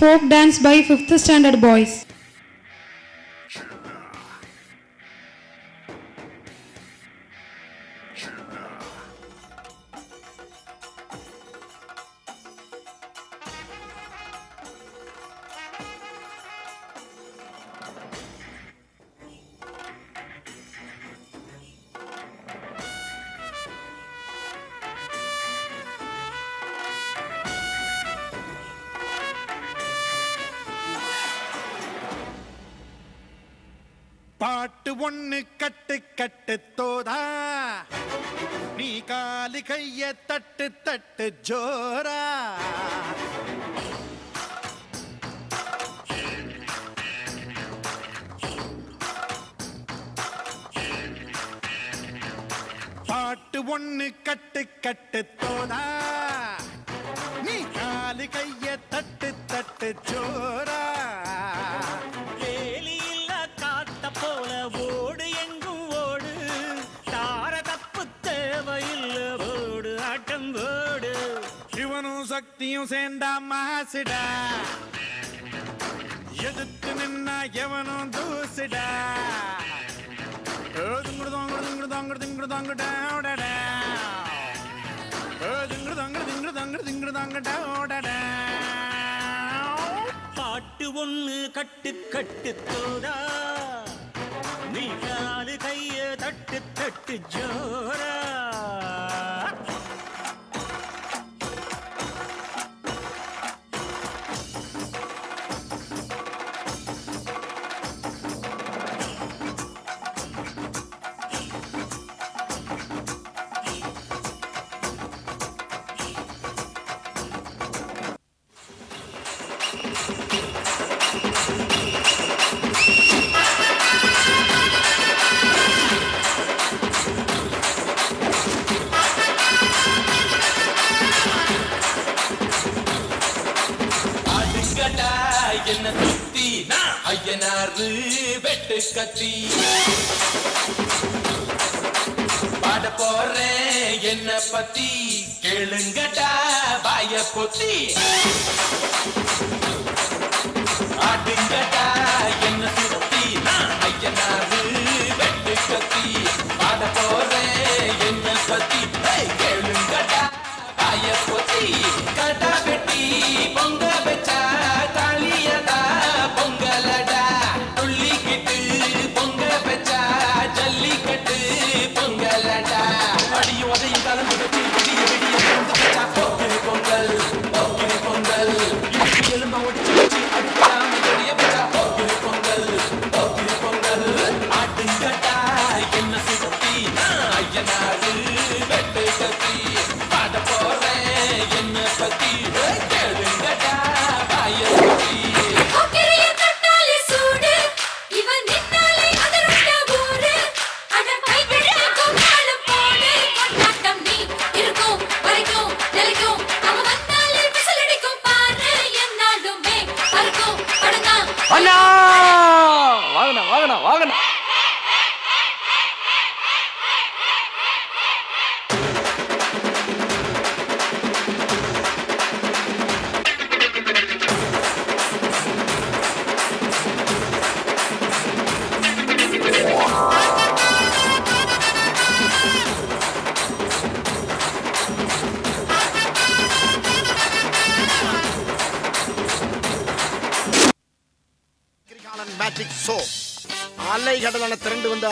Folk dance by 5th standard boys. பாட்டு ஒண்ணு கட்டு கட்டு தோதா நீ காலி கைய தட்டு தட்டு ஜோரா பாட்டு ஒண்ணு கட்டு கட்டு தோதா நீ காலி கைய தட்டு தட்டு ஜோரா சக்தியும் சேர்ந்தா மாசிடா எதிர்த்து நின்னா எவனும் தூசிடா பாட்டு ஒண்ணு கட்டு கட்டு தோதா நீ காலு கைய தட்டு தட்டு ஜோரா என்ன சுத்தி நான் ஐயனாரு வெட்டு கத்தி பாட போறேன் என்ன பத்தி கேளுங்கடா வாய பொத்தி ஆடுங்கடா என்ன சுத்தி நான் ஐயனாரு வெட்டு கத்தி பாட போறேன் என்ன பத்தி கேளுங்கடா வாய பொத்தி கடா வெட்டி பொங்க வச்சா மேஜிக் ஷோ அலை கடலான திரண்டு வந்து